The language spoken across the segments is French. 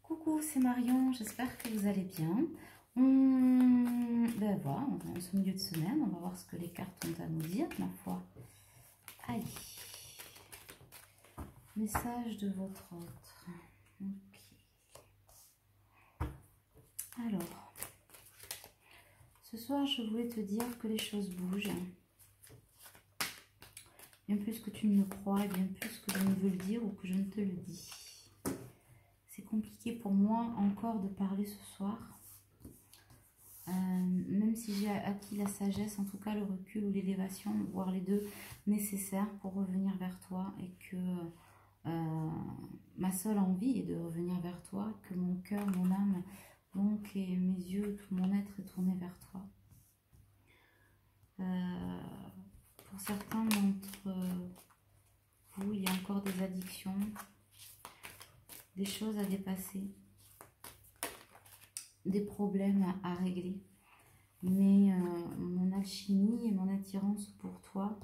Coucou, c'est Marion, j'espère que vous allez bien. Ben voilà, on est en ce milieu de semaine, on va voir ce que les cartes ont à nous dire, ma foi. Allez. Message de votre autre. Ok. Alors, ce soir, je voulais te dire que les choses bougent. Bien plus que tu ne le crois et bien plus que je ne veux le dire ou que je ne te le dis. C'est compliqué pour moi encore de parler ce soir. Même si j'ai acquis la sagesse, en tout cas le recul ou l'élévation, voire les deux, nécessaires pour revenir vers toi et que ma seule envie est de revenir vers toi, que mon cœur, mon âme, donc et mes yeux, tout mon être est tourné vers toi. Pour certains d'entre vous, il y a encore des addictions, des choses à dépasser, des problèmes à régler. Mais mon alchimie et mon attirance pour toi,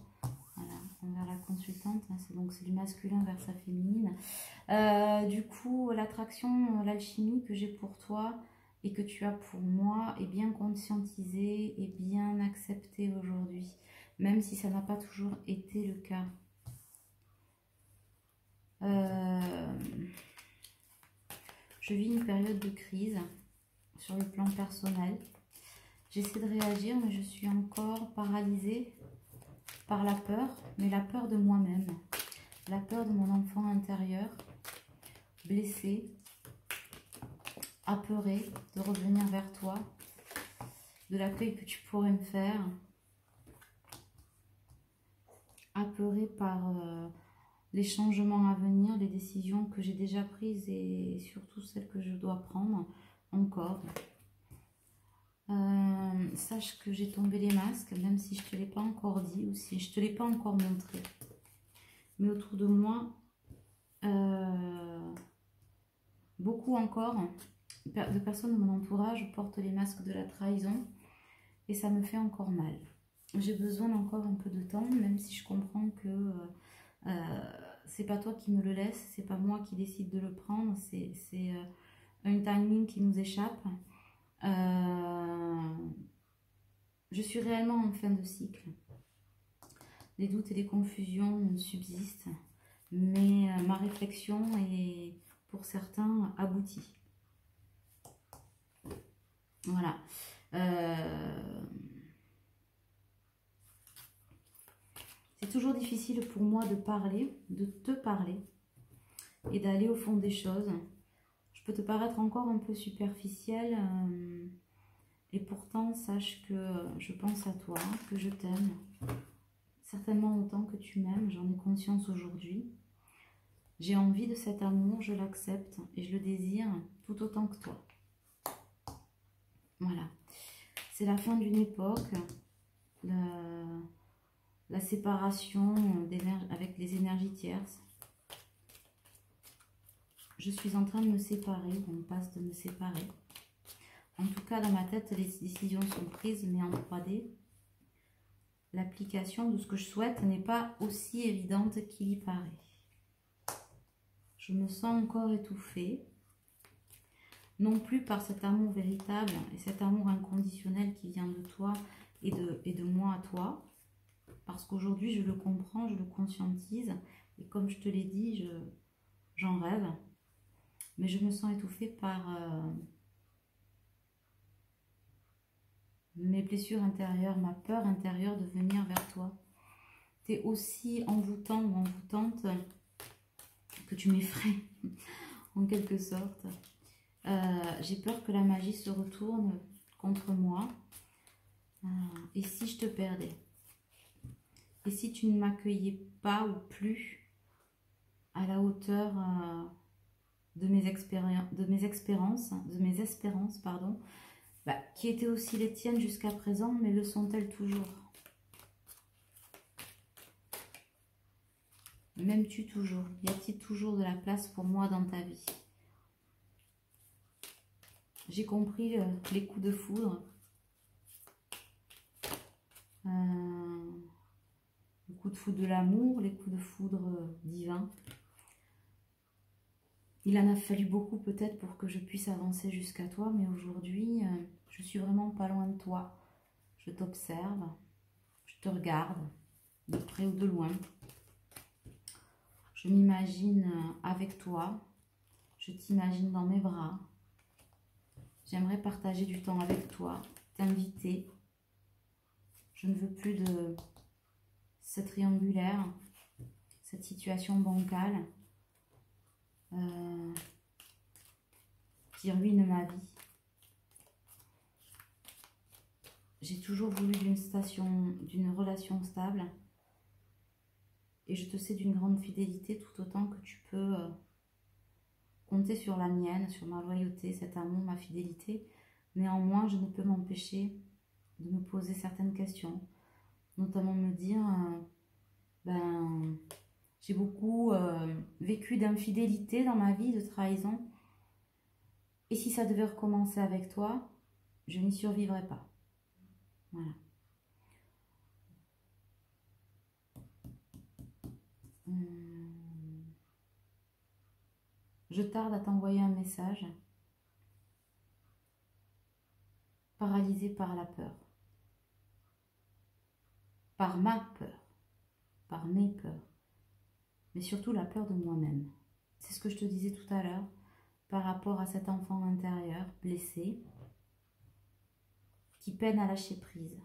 voilà, envers la consultante, hein, c'est du masculin vers sa féminine. Du coup, l'attraction, l'alchimie que j'ai pour toi et que tu as pour moi est bien conscientisée et bien acceptée aujourd'hui, même si ça n'a pas toujours été le cas. Je vis une période de crise sur le plan personnel. J'essaie de réagir, mais je suis encore paralysée par la peur, mais la peur de moi-même, la peur de mon enfant intérieur, blessé, apeuré de revenir vers toi, de l'accueil que tu pourrais me faire, apeuré par les changements à venir, les décisions que j'ai déjà prises et surtout celles que je dois prendre encore. Sache que j'ai tombé les masques, même si je ne te l'ai pas encore dit ou si je ne te l'ai pas encore montré. Mais autour de moi, beaucoup encore de personnes de mon entourage portent les masques de la trahison et ça me fait encore mal. J'ai besoin d'encore un peu de temps, même si je comprends que c'est pas toi qui me le laisse, c'est pas moi qui décide de le prendre, c'est un timing qui nous échappe. Je suis réellement en fin de cycle. Les doutes et les confusions subsistent, mais ma réflexion est pour certains aboutie. Voilà. C'est toujours difficile pour moi de parler, de te parler et d'aller au fond des choses. Je peux te paraître encore un peu superficielle. Et pourtant, sache que je pense à toi, que je t'aime, certainement autant que tu m'aimes, j'en ai conscience aujourd'hui. J'ai envie de cet amour, je l'accepte et je le désire tout autant que toi. Voilà. C'est la fin d'une époque, la séparation avec les énergies tierces. Je suis en train de me séparer, on passe de me séparer. En tout cas, dans ma tête, les décisions sont prises, mais en 3D. L'application de ce que je souhaite n'est pas aussi évidente qu'il y paraît. Je me sens encore étouffée. Non plus par cet amour véritable et cet amour inconditionnel qui vient de toi et de moi à toi. Parce qu'aujourd'hui, je le comprends, je le conscientise. Et comme je te l'ai dit, j'en rêve. Mais je me sens étouffée par... mes blessures intérieures, ma peur intérieure de venir vers toi. Tu es aussi envoûtant ou envoûtante que tu m'effraies, en quelque sorte. J'ai peur que la magie se retourne contre moi. Et si je te perdais? Et si tu ne m'accueillais pas ou plus à la hauteur de mes espérances, pardon, qui étaient aussi les tiennes jusqu'à présent, mais le sont-elles toujours? M'aimes-tu toujours? Y a-t-il toujours de la place pour moi dans ta vie? J'ai compris les coups de foudre. Les coups de foudre de l'amour, les coups de foudre divins. Il en a fallu beaucoup peut-être pour que je puisse avancer jusqu'à toi, mais aujourd'hui, je suis vraiment pas loin de toi. Je t'observe, je te regarde, de près ou de loin. Je m'imagine avec toi, je t'imagine dans mes bras. J'aimerais partager du temps avec toi, t'inviter. Je ne veux plus de cette triangulaire, cette situation bancale qui ruine ma vie. J'ai toujours voulu d'une relation stable et je te sais d'une grande fidélité tout autant que tu peux compter sur la mienne, sur ma loyauté, cet amour, ma fidélité. Néanmoins, je ne peux m'empêcher de me poser certaines questions, notamment me dire, j'ai beaucoup vécu d'infidélité dans ma vie, de trahison, et si ça devait recommencer avec toi, je n'y survivrais pas. Voilà. Je tarde à t'envoyer un message, paralysé par la peur, par ma peur, par mes peurs, mais surtout la peur de moi-même. C'est ce que je te disais tout à l'heure par rapport à cet enfant intérieur blessé qui peine à lâcher prise.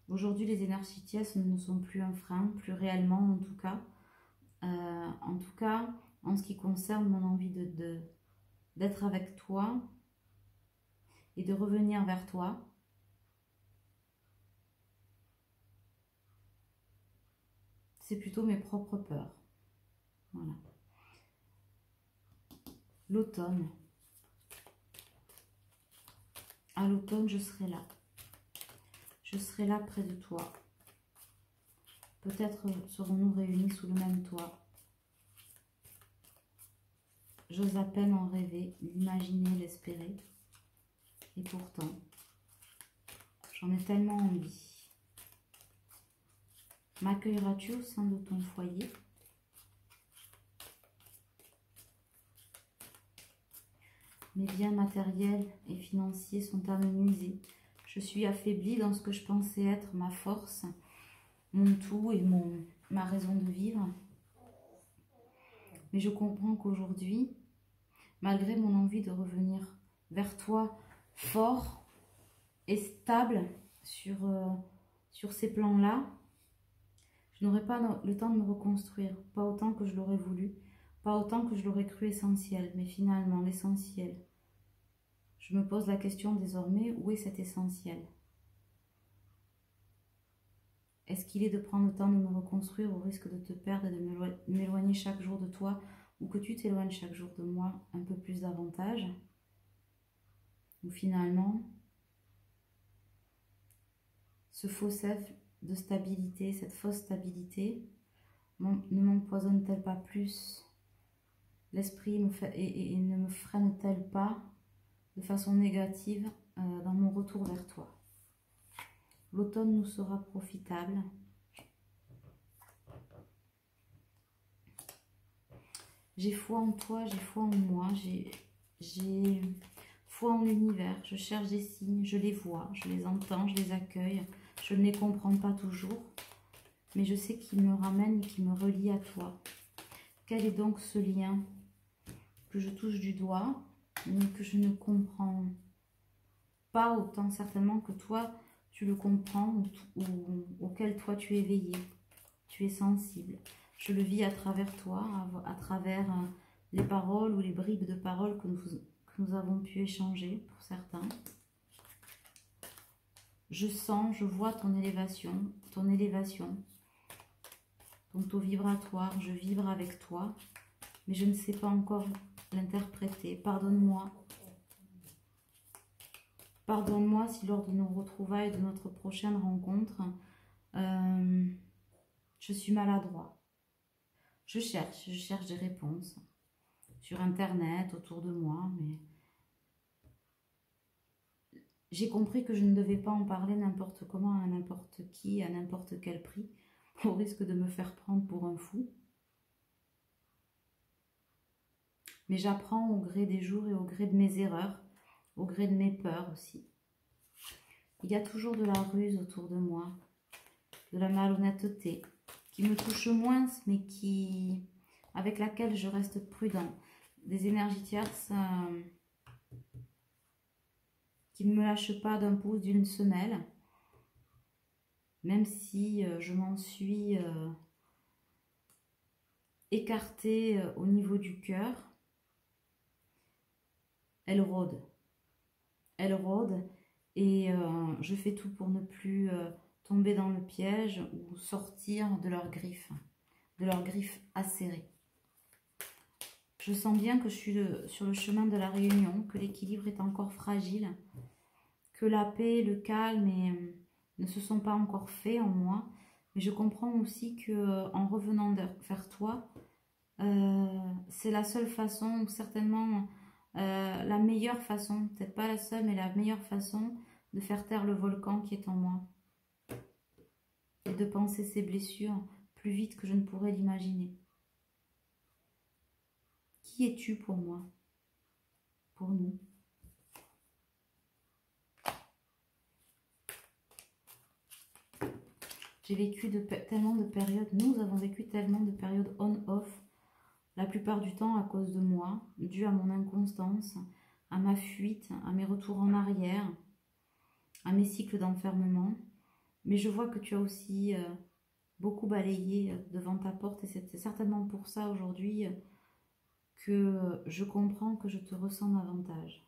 Aujourd'hui, les énergies tièdes ne sont plus un frein, plus réellement en tout cas. En ce qui concerne mon envie d'être avec toi et de revenir vers toi. C'est plutôt mes propres peurs. Voilà. L'automne. À l'automne, je serai là. Je serai là près de toi. Peut-être serons-nous réunis sous le même toit. J'ose à peine en rêver, l'imaginer, l'espérer. Et pourtant, j'en ai tellement envie. M'accueilleras-tu au sein de ton foyer? Mes biens matériels et financiers sont amenuisés. Je suis affaiblie dans ce que je pensais être ma force, mon tout et ma raison de vivre. Mais je comprends qu'aujourd'hui, malgré mon envie de revenir vers toi fort et stable sur ces plans-là, je n'aurai pas le temps de me reconstruire, pas autant que je l'aurais voulu, pas autant que je l'aurais cru essentiel, mais finalement l'essentiel. Je me pose la question désormais, où est cet essentiel? Est-ce qu'il est de prendre le temps de me reconstruire au risque de te perdre et de m'éloigner chaque jour de toi, ou que tu t'éloignes chaque jour de moi un peu plus davantage? Ou finalement, ce faux self de stabilité, cette fausse stabilité, ne m'empoisonne-t-elle pas plus l'esprit et ne me freine-t-elle pas de façon négative dans mon retour vers toi? L'automne nous sera profitable. J'ai foi en toi, j'ai foi en moi, j'ai foi en l'univers. Je cherche des signes, je les vois, je les entends, je les accueille. Je ne les comprends pas toujours, mais je sais qu'ils me ramènent et qu'ils me relient à toi. Quel est donc ce lien que je touche du doigt, mais que je ne comprends pas autant certainement que toi, tu le comprends ou auquel toi tu es éveillé, tu es sensible. Je le vis à travers toi, à travers les paroles ou les bribes de paroles que nous avons pu échanger pour certains. Je sens, je vois ton élévation, ton taux vibratoire, je vibre avec toi, mais je ne sais pas encore l'interpréter. Pardonne-moi. Pardonne-moi si lors de nos retrouvailles, de notre prochaine rencontre, je suis maladroit. Je cherche des réponses sur Internet, autour de moi, mais j'ai compris que je ne devais pas en parler n'importe comment, à n'importe qui, à n'importe quel prix, au risque de me faire prendre pour un fou. Mais j'apprends au gré des jours et au gré de mes erreurs, au gré de mes peurs aussi. Il y a toujours de la ruse autour de moi, de la malhonnêteté, qui me touche moins, mais avec laquelle je reste prudent. Des énergies tierces qui ne me lâchent pas d'un pouce d'une semelle, même si je m'en suis écartée au niveau du cœur. Elle rôde. Elle rôde et je fais tout pour ne plus tomber dans le piège ou sortir de leurs griffes acérées. Je sens bien que je suis sur le chemin de la réunion, que l'équilibre est encore fragile, que la paix, le calme ne se sont pas encore faits en moi. Mais je comprends aussi que en revenant vers toi, c'est la seule façon, ou certainement la meilleure façon, peut-être pas la seule, mais la meilleure façon de faire taire le volcan qui est en moi. Et de penser ces blessures plus vite que je ne pourrais l'imaginer. Qui es-tu pour moi? Pour nous? J'ai vécu tellement de périodes, nous avons vécu tellement de périodes on-off, la plupart du temps à cause de moi, dû à mon inconstance, à ma fuite, à mes retours en arrière, à mes cycles d'enfermement. Mais je vois que tu as aussi beaucoup balayé devant ta porte et c'est certainement pour ça aujourd'hui que je comprends que je te ressens davantage.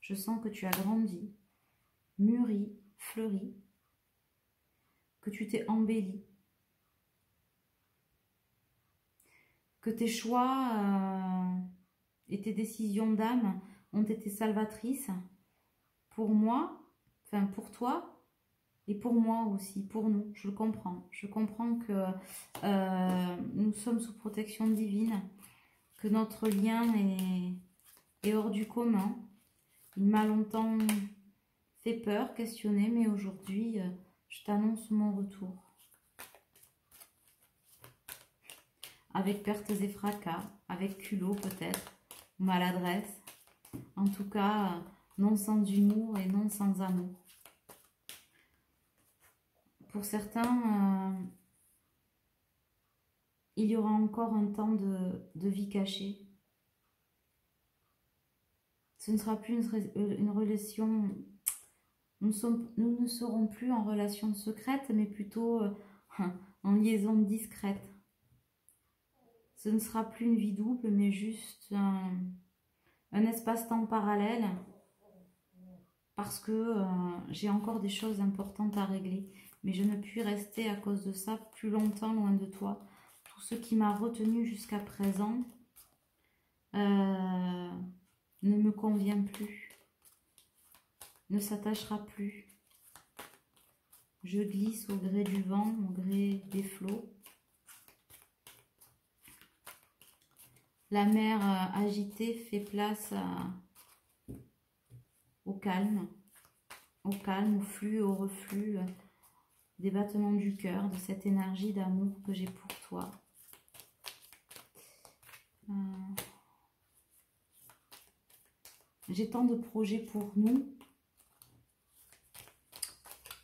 Je sens que tu as grandi, mûri, fleuri, que tu t'es embelli, que tes choix et tes décisions d'âme ont été salvatrices pour moi, enfin pour toi et pour moi aussi, pour nous. Je le comprends. Je comprends que nous sommes sous protection divine, que notre lien est hors du commun. Il m'a longtemps fait peur, questionné, mais aujourd'hui, je t'annonce mon retour. Avec pertes et fracas, avec culot peut-être, maladresse. En tout cas, non sans humour et non sans amour. Pour certains, il y aura encore un temps de vie cachée. Ce ne sera plus une relation... Nous ne serons plus en relation secrète, mais plutôt en liaison discrète. Ce ne sera plus une vie double, mais juste un espace-temps parallèle, parce que j'ai encore des choses importantes à régler. Mais je ne puis rester à cause de ça plus longtemps loin de toi. Tout ce qui m'a retenu jusqu'à présent ne me convient plus, ne s'attachera plus. Je glisse au gré du vent, au gré des flots. La mer agitée fait place au calme, au flux, au reflux des battements du cœur, de cette énergie d'amour que j'ai pour toi. J'ai tant de projets pour nous.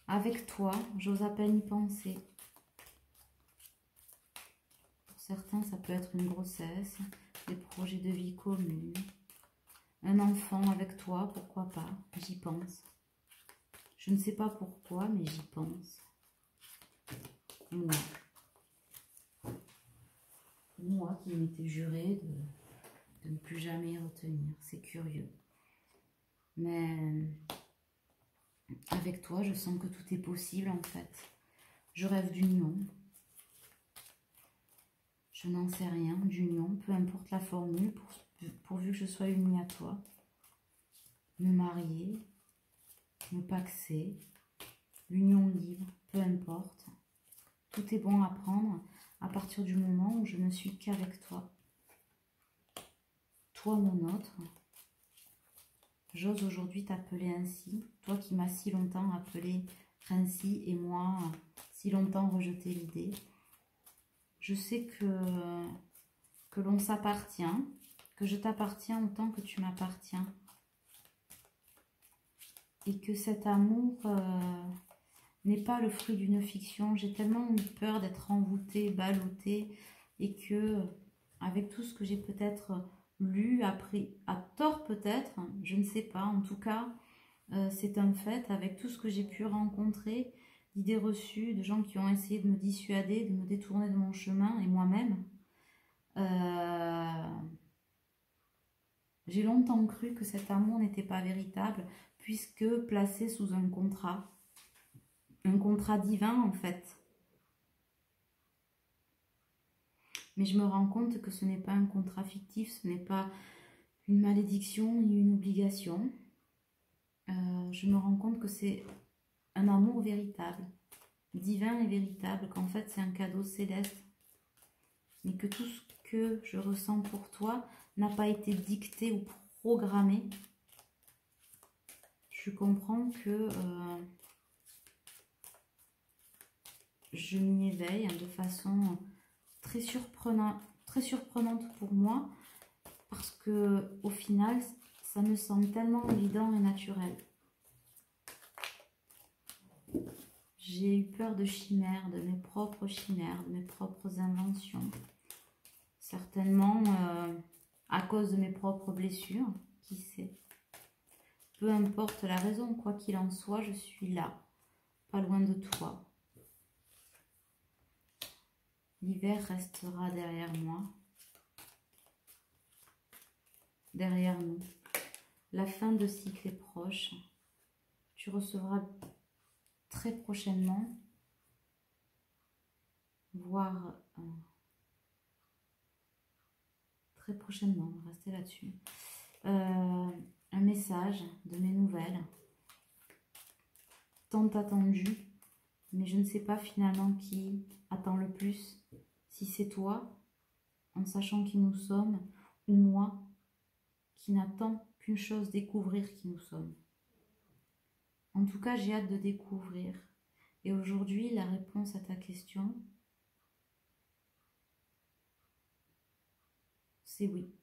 Avec toi, j'ose à peine y penser. Pour certains, ça peut être une grossesse, des projets de vie commune. Un enfant avec toi, pourquoi pas, j'y pense. Je ne sais pas pourquoi, mais j'y pense. Moi qui m'étais juré de ne plus jamais retenir, c'est curieux. Mais avec toi, je sens que tout est possible en fait. Je rêve d'union. Je n'en sais rien, d'union, peu importe la formule, pourvu que je sois unie à toi. Me marier, me paxer, l'union libre, peu importe. Tout est bon à prendre à partir du moment où je ne suis qu'avec toi. Toi, mon autre, j'ose aujourd'hui t'appeler ainsi, toi qui m'as si longtemps appelé ainsi et moi si longtemps rejeté l'idée. Je sais que l'on s'appartient, que je t'appartiens autant que tu m'appartiens. Et que cet amour n'est pas le fruit d'une fiction. J'ai tellement eu peur d'être envoûtée, ballottée, et que avec tout ce que j'ai peut-être lu, appris, à tort peut-être, je ne sais pas, en tout cas, c'est un fait, avec tout ce que j'ai pu rencontrer, d'idées reçues, de gens qui ont essayé de me dissuader, de me détourner de mon chemin, et moi-même, j'ai longtemps cru que cet amour n'était pas véritable, puisque placé sous un contrat divin en fait. Mais je me rends compte que ce n'est pas un contrat fictif, ce n'est pas une malédiction ni une obligation. Je me rends compte que c'est un amour véritable, divin et véritable, qu'en fait c'est un cadeau céleste. Mais que tout ce que je ressens pour toi n'a pas été dicté ou programmé. Je comprends que je m'y éveille de façon très surprenante pour moi, parce que au final, ça me semble tellement évident et naturel. J'ai eu peur de chimères, de mes propres chimères, de mes propres inventions. Certainement à cause de mes propres blessures, qui sait. Peu importe la raison, quoi qu'il en soit, je suis là, pas loin de toi. L'hiver restera derrière moi, derrière nous. La fin de cycle est proche. Tu recevras très prochainement, voire très prochainement, restez là-dessus, un message de mes nouvelles, tant attendu, mais je ne sais pas finalement qui attend le plus, si c'est toi, en sachant qui nous sommes, ou moi, qui n'attend qu'une chose, découvrir qui nous sommes. En tout cas, j'ai hâte de découvrir. Et aujourd'hui, la réponse à ta question, c'est oui.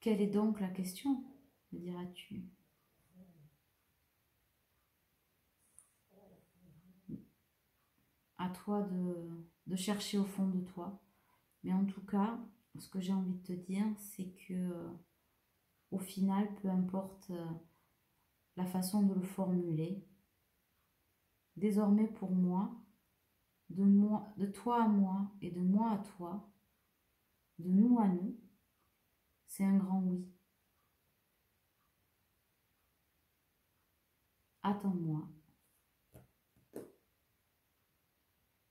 Quelle est donc la question, me diras-tu? À toi de chercher au fond de toi. Mais en tout cas, ce que j'ai envie de te dire, c'est que au final, peu importe la façon de le formuler, désormais pour moi, de toi à moi et de moi à toi, de nous à nous, c'est un grand oui. Attends-moi.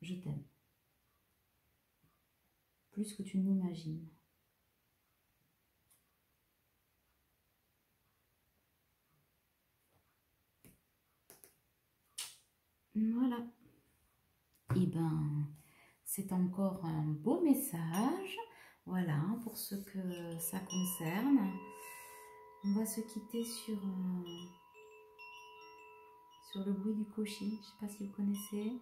Je t'aime. Plus que tu n'imagines. Voilà. Et ben, c'est encore un beau message. Voilà, pour ce que ça concerne. On va se quitter sur le bruit du cochon. Je ne sais pas si vous connaissez.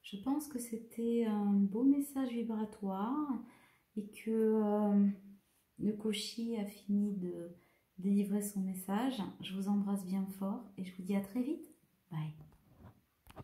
Je pense que c'était un beau message vibratoire et que le cochi a fini de délivrer son message. Je vous embrasse bien fort et je vous dis à très vite. Bye.